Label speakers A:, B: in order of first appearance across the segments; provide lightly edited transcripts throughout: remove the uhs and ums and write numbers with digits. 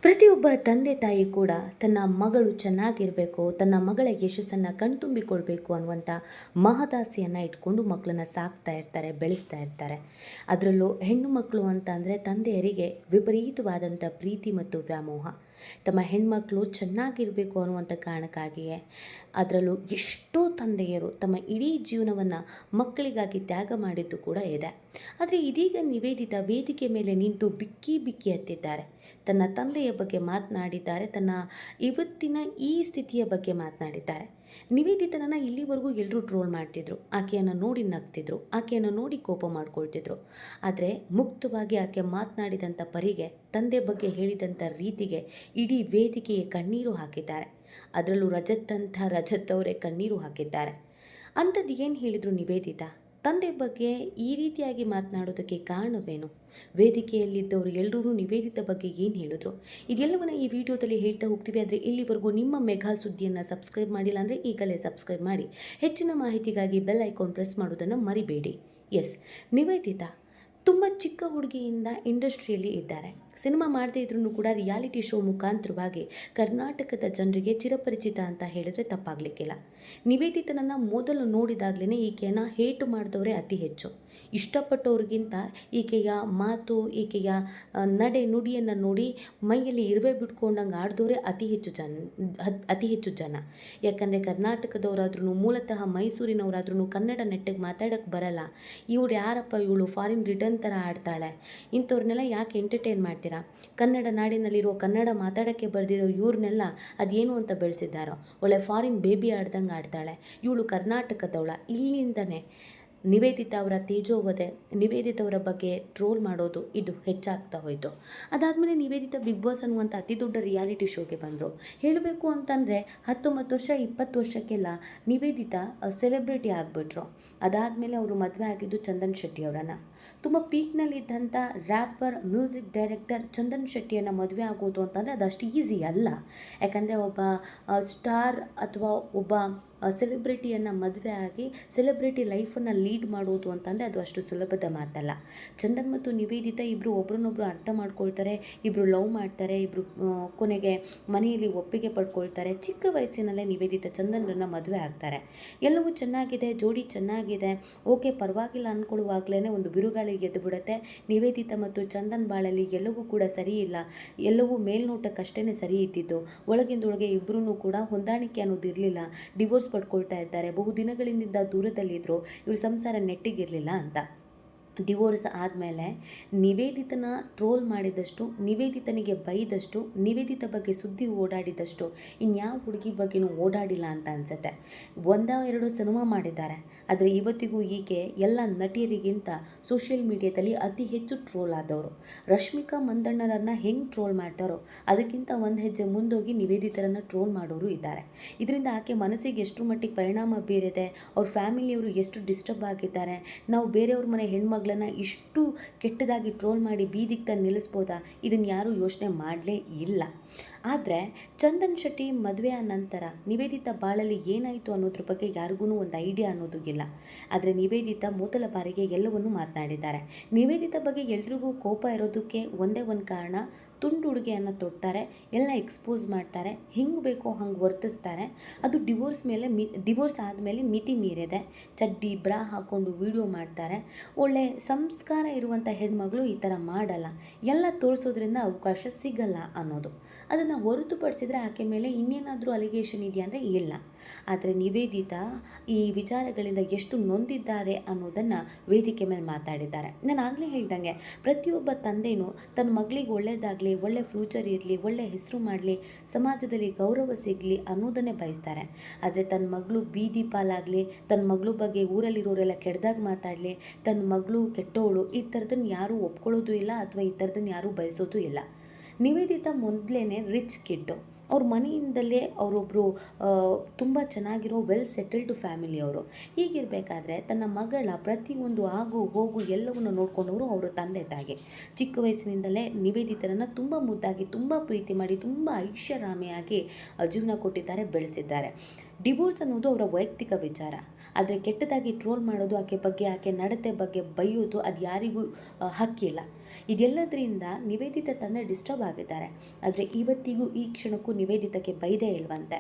A: ಪ್ರತಿಯೊಬ್ಬ ತಂದೆ ತಾಯಿ ಕೂಡ ತನ್ನ ಮಗಳು ಚೆನ್ನಾಗಿರಬೇಕು, ತನ್ನ ಮಗಳ ಯಶಸ್ಸನ್ನು ಕಣ್ತುಂಬಿಕೊಳ್ಬೇಕು ಅನ್ನುವಂಥ ಮಹದಾಸೆಯನ್ನು ಇಟ್ಕೊಂಡು ಮಕ್ಕಳನ್ನ ಸಾಕ್ತಾ ಇರ್ತಾರೆ, ಬೆಳೆಸ್ತಾ ಇರ್ತಾರೆ. ಅದರಲ್ಲೂ ಹೆಣ್ಣು ಮಕ್ಕಳು ಅಂತ ಅಂದರೆ ತಂದೆಯರಿಗೆ ವಿಪರೀತವಾದಂಥ ಪ್ರೀತಿ ಮತ್ತು ವ್ಯಾಮೋಹ. ತಮ್ಮ ಹೆಣ್ಮಕ್ಳು ಚೆನ್ನಾಗಿರಬೇಕು ಅನ್ನುವಂಥ ಕಾರಣಕ್ಕಾಗಿಯೇ ಅದರಲ್ಲೂ ಎಷ್ಟೋ ತಂದೆಯರು ತಮ್ಮ ಇಡೀ ಜೀವನವನ್ನು ಮಕ್ಕಳಿಗಾಗಿ ತ್ಯಾಗ ಮಾಡಿದ್ದು ಕೂಡ ಇದೆ. ಆದರೆ ಇದೀಗ ನಿವೇದಿತಾ ವೇದಿಕೆ ಮೇಲೆ ನಿಂತು ಬಿಕ್ಕಿ ಬಿಕ್ಕಿ ಹತ್ತಿದ್ದಾರೆ. ತನ್ನ ತಂದೆಯ ಬಗ್ಗೆ ಮಾತನಾಡಿದ್ದಾರೆ, ತನ್ನ ಇವತ್ತಿನ ಈ ಸ್ಥಿತಿಯ ಬಗ್ಗೆ ಮಾತನಾಡಿದ್ದಾರೆ. ನಿವೇದಿತನನ್ನು ಇಲ್ಲಿವರೆಗೂ ಎಲ್ಲರೂ ಟ್ರೋಲ್ ಮಾಡ್ತಿದ್ರು, ಆಕೆಯನ್ನು ನೋಡಿ ನಗ್ತಿದ್ರು, ಆಕೆಯನ್ನು ನೋಡಿ ಕೋಪ ಮಾಡ್ಕೊಳ್ತಿದ್ರು. ಆದರೆ ಮುಕ್ತವಾಗಿ ಆಕೆ ಮಾತನಾಡಿದಂಥ ಪರಿಗೆ, ತಂದೆ ಬಗ್ಗೆ ಹೇಳಿದಂಥ ರೀತಿಗೆ ಇಡೀ ವೇದಿಕೆಯ ಕಣ್ಣೀರು ಹಾಕಿದ್ದಾರೆ. ಅದರಲ್ಲೂ ರಜತ್ ಅವರೇ ಕಣ್ಣೀರು ಹಾಕಿದ್ದಾರೆ. ಅಂಥದ್ದು ಏನು ಹೇಳಿದರು ನಿವೇದಿತಾ? ತಂದೆ ಬಗ್ಗೆ ಈ ರೀತಿಯಾಗಿ ಮಾತನಾಡೋದಕ್ಕೆ ಕಾರಣವೇನು? ವೇದಿಕೆಯಲ್ಲಿದ್ದವರು ಎಲ್ಲರೂ ನಿವೇದಿತ ಬಗ್ಗೆ ಏನು ಹೇಳಿದ್ರು? ಇದೆಲ್ಲವನ್ನ ಈ ವಿಡಿಯೋದಲ್ಲಿ ಹೇಳ್ತಾ ಹೋಗ್ತೀವಿ. ಆದರೆ ಇಲ್ಲಿವರೆಗೂ ನಿಮ್ಮ ಮೆಗಾ ಸುದ್ದಿಯನ್ನು ಸಬ್ಸ್ಕ್ರೈಬ್ ಮಾಡಿಲ್ಲ ಅಂದರೆ ಈಗಲೇ ಸಬ್ಸ್ಕ್ರೈಬ್ ಮಾಡಿ. ಹೆಚ್ಚಿನ ಮಾಹಿತಿಗಾಗಿ ಬೆಲ್ ಐಕಾನ್ ಪ್ರೆಸ್ ಮಾಡೋದನ್ನು ಮರಿಬೇಡಿ. ಎಸ್, ನಿವೇದಿತಾ ತುಂಬ ಚಿಕ್ಕ ಹುಡುಗಿಯಿಂದ ಇಂಡಸ್ಟ್ರಿಯಲ್ಲಿ ಇದ್ದಾರೆ. ಸಿನಿಮಾ ಮಾಡದೇ ಇದ್ರೂ ಕೂಡ ರಿಯಾಲಿಟಿ ಶೋ ಮುಖಾಂತರವಾಗಿ ಕರ್ನಾಟಕದ ಜನರಿಗೆ ಚಿರಪರಿಚಿತ ಅಂತ ಹೇಳಿದರೆ ತಪ್ಪಾಗಲಿಕ್ಕಿಲ್ಲ. ನಿವೇದಿತನನ್ನು ಮೊದಲು ನೋಡಿದಾಗಲೇ ಈಕೆಯನ್ನು ಹೇಟು ಮಾಡಿದವರೇ ಅತಿ ಹೆಚ್ಚು. ಇಷ್ಟಪಟ್ಟವ್ರಿಗಿಂತ ಈಕೆಯ ಮಾತು, ಈಕೆಯ ನಡೆ ನುಡಿಯನ್ನು ನೋಡಿ ಮೈಯಲ್ಲಿ ಇರುವೆ ಬಿಟ್ಕೊಂಡಂಗೆ ಆಡ್ದವರೇ ಅತಿ ಹೆಚ್ಚು ಜನ. ಯಾಕಂದರೆ ಕರ್ನಾಟಕದವರಾದ್ರೂ, ಮೂಲತಃ ಮೈಸೂರಿನವರಾದ್ರೂ ಕನ್ನಡ ನೆಟ್ಟಿಗೆ ಮಾತಾಡೋಕ್ಕೆ ಬರಲ್ಲ, ಇವಳು ಯಾರಪ್ಪ, ಇವಳು ಫಾರಿನ್ ರಿಟರ್ನ್ ಥರ ಆಡ್ತಾಳೆ, ಇಂಥವ್ರನ್ನೆಲ್ಲ ಯಾಕೆ ಎಂಟರ್ಟೈನ್ ಮಾಡ್ತೀರಾ? ಕನ್ನಡ ನಾಡಿನಲ್ಲಿರೋ, ಕನ್ನಡ ಮಾತಾಡೋಕ್ಕೆ ಬರೆದಿರೋ ಇವ್ರನ್ನೆಲ್ಲ ಅದೇನು ಅಂತ ಬೆಳೆಸಿದ್ದಾರೋ, ಒಳ್ಳೆ ಫಾರಿನ್ ಬೇಬಿ ಆಡ್ದಂಗೆ ಆಡ್ತಾಳೆ, ಇವಳು ಕರ್ನಾಟಕದವಳ. ಇಲ್ಲಿಂದನೇ ನಿವೇದಿತಾ ಅವರ ತೇಜೋವಧೆ, ನಿವೇದಿತಾ ಅವರ ಬಗ್ಗೆ ಟ್ರೋಲ್ ಮಾಡೋದು ಇದು ಹೆಚ್ಚಾಗ್ತಾ ಹೋಯಿತು. ಅದಾದಮೇಲೆ ನಿವೇದಿತಾ ಬಿಗ್ ಬಾಸ್ ಅನ್ನುವಂಥ ಅತಿ ದೊಡ್ಡ ರಿಯಾಲಿಟಿ ಶೋಗೆ ಬಂದರು. ಹೇಳಬೇಕು ಅಂತಂದರೆ 19 ವರ್ಷ 20 ವರ್ಷಕ್ಕೆಲ್ಲ ನಿವೇದಿತಾ ಸೆಲೆಬ್ರಿಟಿ ಆಗಿಬಿಟ್ರು. ಅದಾದಮೇಲೆ ಅವರು ಮದುವೆ ಆಗಿದ್ದು ಚಂದನ್ ಶೆಟ್ಟಿ ಅವರನ್ನು. ತುಂಬ ಪೀಕ್ನಲ್ಲಿದ್ದಂಥ ರ್ಯಾಪರ್, ಮ್ಯೂಸಿಕ್ ಡೈರೆಕ್ಟರ್ ಚಂದನ್ ಶೆಟ್ಟಿಯನ್ನು ಮದುವೆ ಆಗೋದು ಅಂತಂದರೆ ಅದಷ್ಟು ಈಸಿ ಅಲ್ಲ. ಯಾಕಂದರೆ ಒಬ್ಬ ಸ್ಟಾರ್ ಅಥವಾ ಒಬ್ಬ ಸೆಲೆಬ್ರಿಟಿಯನ್ನು ಮದುವೆ ಆಗಿ ಸೆಲೆಬ್ರಿಟಿ ಲೈಫನ್ನು ಲೀಡ್ ಮಾಡೋದು ಅಂತಂದರೆ ಅದು ಅಷ್ಟು ಸುಲಭದ ಮಾತಲ್ಲ. ಚಂದನ್ ಮತ್ತು ನಿವೇದಿತಾ ಇಬ್ಬರು ಒಬ್ರನ್ನೊಬ್ರು ಅರ್ಥ ಮಾಡ್ಕೊಳ್ತಾರೆ, ಇಬ್ಬರು ಲವ್ ಮಾಡ್ತಾರೆ, ಇಬ್ಬರು ಕೊನೆಗೆ ಮನೆಯಲ್ಲಿ ಒಪ್ಪಿಗೆ ಪಡ್ಕೊಳ್ತಾರೆ. ಚಿಕ್ಕ ವಯಸ್ಸಿನಲ್ಲೇ ನಿವೇದಿತಾ ಚಂದನ್ರನ್ನ ಮದುವೆ ಆಗ್ತಾರೆ. ಎಲ್ಲವೂ ಚೆನ್ನಾಗಿದೆ, ಜೋಡಿ ಚೆನ್ನಾಗಿದೆ, ಓಕೆ ಪರವಾಗಿಲ್ಲ ಅಂದ್ಕೊಳ್ಳುವಾಗಲೇ ಒಂದು ಬಿರುಗಾಳಿ ಗೆದ್ದು ಬಿಡುತ್ತೆ. ನಿವೇದಿತಾ ಮತ್ತು ಚಂದನ್ ಬಾಳಲ್ಲಿ ಎಲ್ಲವೂ ಕೂಡ ಸರಿ ಇಲ್ಲ, ಎಲ್ಲವೂ ಮೇಲ್ನೋಟಕ್ಕಷ್ಟೇ ಸರಿ ಇದ್ದಿದ್ದು, ಒಳಗಿಂದೊಳಗೆ ಇಬ್ಬರೂ ಕೂಡ ಹೊಂದಾಣಿಕೆ ಅನ್ನೋದು ಇರಲಿಲ್ಲ, ಡಿವೋರ್ಸ್ ಪಡ್ಕೊಳ್ತಾ ಇದ್ದಾರೆ, ಬಹು ದಿನಗಳಿಂದ ದೂರದಲ್ಲಿದ್ದರು, ಇವ್ರ ಸಂಸಾರ ನೆಟ್ಟಿಗಿರಲಿಲ್ಲ ಅಂತ. ಡಿವೋರ್ಸ್ ಆದಮೇಲೆ ನಿವೇದಿತನ ಟ್ರೋಲ್ ಮಾಡಿದಷ್ಟು, ನಿವೇದಿತನಿಗೆ ಬೈದಷ್ಟು, ನಿವೇದಿತ ಬಗ್ಗೆ ಸುದ್ದಿ ಓಡಾಡಿದಷ್ಟು ಇನ್ಯಾವ ಹುಡುಗಿ ಬಗ್ಗೆನೂ ಓಡಾಡಿಲ್ಲ ಅಂತ ಅನಿಸುತ್ತೆ. 1-2 ಸಿನಿಮಾ ಮಾಡಿದ್ದಾರೆ, ಆದರೆ ಇವತ್ತಿಗೂ ಈಕೆ ಎಲ್ಲ ನಟಿಯರಿಗಿಂತ ಸೋಷಿಯಲ್ ಮೀಡಿಯಾದಲ್ಲಿ ಅತಿ ಹೆಚ್ಚು ಟ್ರೋಲ್ ಆದವರು. ರಶ್ಮಿಕಾ ಮಂದಣ್ಣರನ್ನು ಹೆಂಗೆ ಟ್ರೋಲ್ ಮಾಡ್ತಾರೋ ಅದಕ್ಕಿಂತ ಒಂದು ಹೆಜ್ಜೆ ಮುಂದೋಗಿ ನಿವೇದಿತರನ್ನು ಟ್ರೋಲ್ ಮಾಡೋರು ಇದ್ದಾರೆ. ಇದರಿಂದ ಆಕೆ ಮನಸ್ಸಿಗೆ ಎಷ್ಟು ಮಟ್ಟಿಗೆ ಪರಿಣಾಮ ಬೀರಿದೆ, ಅವ್ರ ಫ್ಯಾಮಿಲಿಯವರು ಎಷ್ಟು ಡಿಸ್ಟರ್ಬ್ ಆಗಿದ್ದಾರೆ, ನಾವು ಬೇರೆಯವ್ರ ಮನೆ ಹೆಣ್ಮಗಳು ಇಷ್ಟು ಕೆಟ್ಟದಾಗಿ ಟ್ರೋಲ್ ಮಾಡಿ ಬೀದಿಗೆ ತಂದು ನಿಲ್ಲಿಸ್ಬೋದಾ, ಇದನ್ನು ಯಾರೂ ಯೋಚನೆ ಮಾಡಲೇ ಇಲ್ಲ. ಆದರೆ ಚಂದನ್ ಶೆಟ್ಟಿ ಮದುವೆಯ ನಂತರ ನಿವೇದಿತಾ ಬಾಳಲ್ಲಿ ಏನಾಯಿತು ಅನ್ನೋದ್ರ ಬಗ್ಗೆ ಯಾರಿಗೂ ಒಂದು ಐಡಿಯಾ ಅನ್ನೋದು ಇಲ್ಲ. ಆದರೆ ನಿವೇದಿತಾ ಮೊದಲ ಬಾರಿಗೆ ಎಲ್ಲವನ್ನೂ ಮಾತನಾಡಿದ್ದಾರೆ. ನಿವೇದಿತಾ ಬಗ್ಗೆ ಎಲ್ರಿಗೂ ಕೋಪ ಇರೋದಕ್ಕೆ ಒಂದೇ ಒಂದು ಕಾರಣ, ತುಂಡು ಉಡುಗೆಯನ್ನು ತೊಡ್ತಾರೆ, ಎಲ್ಲ ಎಕ್ಸ್ಪೋಸ್ ಮಾಡ್ತಾರೆ, ಹೆಂಗೆ ಬೇಕೋ ಹಂಗೆ ವರ್ತಿಸ್ತಾರೆ. ಅದು ಡಿವೋರ್ಸ್ ಆದಮೇಲೆ ಮಿತಿ ಮೀರಿದೆ. ಚಡ್ಡಿ ಬ್ರಾ ಹಾಕ್ಕೊಂಡು ವಿಡಿಯೋ ಮಾಡ್ತಾರೆ. ಒಳ್ಳೆ ಸಂಸ್ಕಾರ ಇರುವಂಥ ಹೆಣ್ಮಗಳು ಈ ಥರ ಮಾಡಲ್ಲ, ಎಲ್ಲ ತೋರಿಸೋದ್ರಿಂದ ಅವಕಾಶ ಸಿಗಲ್ಲ ಅನ್ನೋದು. ಅದನ್ನು ಹೊರತುಪಡಿಸಿದರೆ ಆಕೆ ಮೇಲೆ ಇನ್ನೇನಾದರೂ ಅಲಿಗೇಷನ್ ಇದೆಯಾ ಅಂದರೆ ಇಲ್ಲ. ಆದರೆ ನಿವೇದಿತಾ ಈ ವಿಚಾರಗಳಿಂದ ಎಷ್ಟು ನೊಂದಿದ್ದಾರೆ ಅನ್ನೋದನ್ನು ವೇದಿಕೆ ಮೇಲೆ ಮಾತಾಡಿದ್ದಾರೆ. ನಾನು ಆಗಲೇ ಹೇಳ್ದಂಗೆ ಪ್ರತಿಯೊಬ್ಬ ತಂದೆಯೂ ತನ್ನ ಮಗಳಿಗೆ ಒಳ್ಳೆಯದಾಗಲಿ, ಒಳ್ಳೆ ಫ್ಯೂಚರ್ ಇರಲಿ, ಒಳ್ಳೆ ಹೆಸರು ಮಾಡಲಿ, ಸಮಾಜದಲ್ಲಿ ಗೌರವ ಸಿಗಲಿ ಅನ್ನೋದನ್ನೇ ಬಯಸ್ತಾರೆ. ಆದರೆ ತನ್ನ ಮಗಳು ಬೀದಿ ಪಾಲಾಗಲಿ, ತನ್ನ ಮಗಳ ಬಗ್ಗೆ ಊರಲ್ಲಿರೋರೆಲ್ಲ ಕೆಟ್ಟದಾಗಿ ಮಾತಾಡಲಿ, ತನ್ನ ಮಗಳು ಕೆಟ್ಟವಳು, ಈ ಥರದನ್ನು ಯಾರೂ ಒಪ್ಕೊಳ್ಳೋದು ಇಲ್ಲ ಅಥವಾ ಈ ಥರದನ್ನು ಯಾರೂ ಬಯಸೋದು ಇಲ್ಲ. ನಿವೇದಿತಾ ಮೊದಲೇ ರಿಚ್ ಕಿಡ್ಡು. ಅವ್ರ ಮನೆಯಿಂದಲೇ ಅವರೊಬ್ಬರು ತುಂಬ ಚೆನ್ನಾಗಿರೋ ವೆಲ್ ಸೆಟಲ್ಡ್ ಫ್ಯಾಮಿಲಿಯವರು. ಹೀಗಿರಬೇಕಾದ್ರೆ ತನ್ನ ಮಗಳ ಪ್ರತಿಯೊಂದು ಆಗು ಹೋಗು ಎಲ್ಲವನ್ನು ನೋಡ್ಕೊಂಡವರು ಅವರು ತಂದೆ ತಾಯಿ. ಚಿಕ್ಕ ವಯಸ್ಸಿನಿಂದಲೇ ನಿವೇದಿತರನ್ನು ತುಂಬ ಮುದ್ದಾಗಿ, ತುಂಬ ಪ್ರೀತಿ ಮಾಡಿ, ತುಂಬ ಐಷಾರಾಮಿಯಾಗಿ ಜೀವನ ಕೊಟ್ಟಿದ್ದಾರೆ, ಬೆಳೆಸಿದ್ದಾರೆ. ಡಿವೋರ್ಸ್ ಅನ್ನೋದು ಅವರ ವೈಯಕ್ತಿಕ ವಿಚಾರ. ಆದರೆ ಕೆಟ್ಟದಾಗಿ ಟ್ರೋಲ್ ಮಾಡೋದು, ಆಕೆ ಬಗ್ಗೆ, ಆಕೆ ನಡತೆ ಬಗ್ಗೆ ಬೈಯೋದು ಅದು ಯಾರಿಗೂ ಹಕ್ಕಿಲ್ಲ. ಇದೆಲ್ಲದರಿಂದ ನಿವೇದಿತ ತಂದೆ ಡಿಸ್ಟರ್ಬ್ ಆಗಿದ್ದಾರೆ. ಆದರೆ ಇವತ್ತಿಗೂ ಈ ಕ್ಷಣಕ್ಕೂ ನಿವೇದಿತಕ್ಕೆ ಬೈದೇ ಇಲ್ವಂತೆ.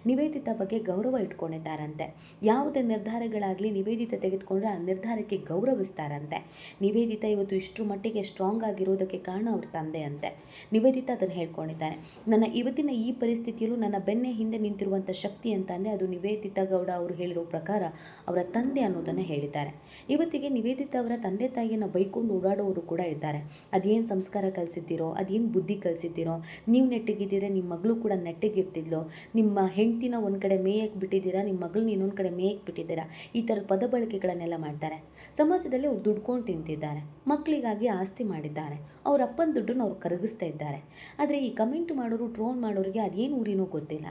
A: ನಿವೇದಿತ ಬಗ್ಗೆ ಗೌರವ ಇಟ್ಕೊಂಡಿದ್ದಾರಂತೆ. ಯಾವುದೇ ನಿರ್ಧಾರಗಳಾಗಲಿ ನಿವೇದಿತ ತೆಗೆದುಕೊಂಡ್ರೆ ಆ ನಿರ್ಧಾರಕ್ಕೆ ಗೌರವಿಸ್ತಾರಂತೆ. ನಿವೇದಿತ ಇವತ್ತು ಇಷ್ಟರ ಮಟ್ಟಿಗೆ ಸ್ಟ್ರಾಂಗ್ ಆಗಿರೋದಕ್ಕೆ ಕಾರಣ ಅವ್ರ ತಂದೆ ಅಂತೆ. ನಿವೇದಿತ ಅದನ್ನು ಹೇಳ್ಕೊಂಡಿದ್ದಾರೆ. ನನ್ನ ಇವತ್ತಿನ ಈ ಪರಿಸ್ಥಿತಿಯಲ್ಲೂ ನನ್ನ ಬೆನ್ನೆ ಹಿಂದೆ ನಿಂತಿರುವಂಥ ಶಕ್ತಿ ಅಂತಂದರೆ ಅದು ನಿವೇದಿತ ಗೌಡ ಅವರು ಹೇಳಿರೋ ಪ್ರಕಾರ ಅವರ ತಂದೆ ಅನ್ನೋದನ್ನು ಹೇಳಿದ್ದಾರೆ. ಇವತ್ತಿಗೆ ನಿವೇದಿತ ಅವರ ತಂದೆ ತಾಯಿಯನ್ನು ಬೈಕೊಂಡು ಓಡಾಡೋರು ಕೂಡ ಇದ್ದಾರೆ. ಅದೇನು ಸಂಸ್ಕಾರ ಕಲಿಸಿದ್ದೀರೋ, ಅದೇನು ಬುದ್ಧಿ ಕಲಿಸಿದ್ದೀರೋ, ನೀವು ನೆಟ್ಟಿಗಿದ್ದೀರಾ ನಿಮ್ಮ ಮಗಳು ಕೂಡ ನೆಟ್ಟಿಗಿರ್ತಿದ್ಲೋ, ನಿಮ್ಮ ಹೆಂಡ್ತಿನ ಒಂದು ಕಡೆ ಮೇಯಕ್ಕೆ ಬಿಟ್ಟಿದ್ದೀರಾ, ನಿಮ್ಮ ಮಗಳನ್ನ ಇನ್ನೊಂದು ಕಡೆ ಮೇಯಕ್ಕೆ ಬಿಟ್ಟಿದ್ದೀರಾ, ಈ ಥರದ ಪದ ಬಳಕೆಗಳನ್ನೆಲ್ಲ ಮಾಡ್ತಾರೆ. ಸಮಾಜದಲ್ಲಿ ಅವ್ರು ದುಡ್ಕೊಂಡು ತಿಂತಿದ್ದಾರೆ, ಮಕ್ಕಳಿಗಾಗಿ ಆಸ್ತಿ ಮಾಡಿದ್ದಾರೆ, ಅವ್ರ ಅಪ್ಪನ ದುಡ್ಡನ್ನು ಅವ್ರು ಕರಗಿಸ್ತಾ ಇದ್ದಾರೆ. ಆದರೆ ಈ ಕಮೆಂಟ್ ಮಾಡೋರು, ಟ್ರೋಲ್ ಮಾಡೋರಿಗೆ ಅದೇನು ಊರಿನೋ ಗೊತ್ತಿಲ್ಲ.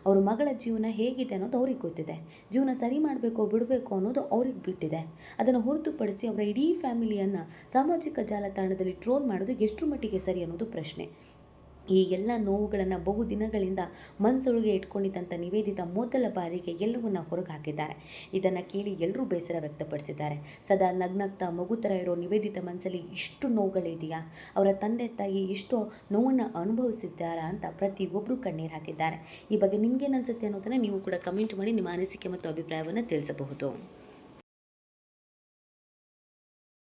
A: ಅವ್ರ ಮಗಳ ಜೀವನ ಹೇಗಿದೆ ಅನ್ನೋದು ಅವ್ರಿಗೆ ಗೊತ್ತಿದೆ. ಜೀವನ ಸರಿ ಮಾಡಬೇಕು ಬಿಡಬೇಕು ಅನ್ನೋದು ಅವ್ರಿಗೆ ಬಿಟ್ಟಿದೆ. ಅದನ್ನು ಹೊರತುಪಡಿಸಿ ಅವರ ಇಡೀ ಫ್ಯಾಮಿಲಿಯನ್ನು ಸಾಮಾಜಿಕ ಜಾಲತಾಣದಲ್ಲಿ ಟ್ರೋಲ್ ಮಾಡೋದು ಎಷ್ಟರ ಮಟ್ಟಿಗೆ ಸರಿ ಅನ್ನೋದು ಪ್ರಶ್ನೆ. ಈ ಎಲ್ಲ ನೋವುಗಳನ್ನು ಬಹು ದಿನಗಳಿಂದ ಮನಸ್ಸೊಳಗೆ ಇಟ್ಕೊಂಡಿದ್ದಂಥ ನಿವೇದಿತ ಮೊದಲ ಬಾರಿಗೆ ಎಲ್ಲವನ್ನ ಹೊರಗೆ ಹಾಕಿದ್ದಾರೆ. ಇದನ್ನು ಕೇಳಿ ಎಲ್ಲರೂ ಬೇಸರ ವ್ಯಕ್ತಪಡಿಸಿದ್ದಾರೆ. ಸದಾ ನಗ್ನಗ್ತಾ ಮಗು ಥರ ಇರೋ ನಿವೇದಿತ ಮನಸ್ಸಲ್ಲಿ ಇಷ್ಟು ನೋವುಗಳಿದೆಯಾ, ಅವರ ತಂದೆ ತಾಯಿ ಇಷ್ಟು ನೋವನ್ನು ಅನುಭವಿಸಿದ್ದಾರಾ ಅಂತ ಪ್ರತಿಯೊಬ್ಬರು ಕಣ್ಣೀರು ಹಾಕಿದ್ದಾರೆ. ಈ ಬಗ್ಗೆ ನಿಮಗೇನು ಅನಿಸುತ್ತೆ ಅನ್ನೋದನ್ನು ನೀವು ಕೂಡ ಕಮೆಂಟ್ ಮಾಡಿ ನಿಮ್ಮ ಅನಿಸಿಕೆ ಮತ್ತು ಅಭಿಪ್ರಾಯವನ್ನು ತಿಳಿಸಬಹುದು.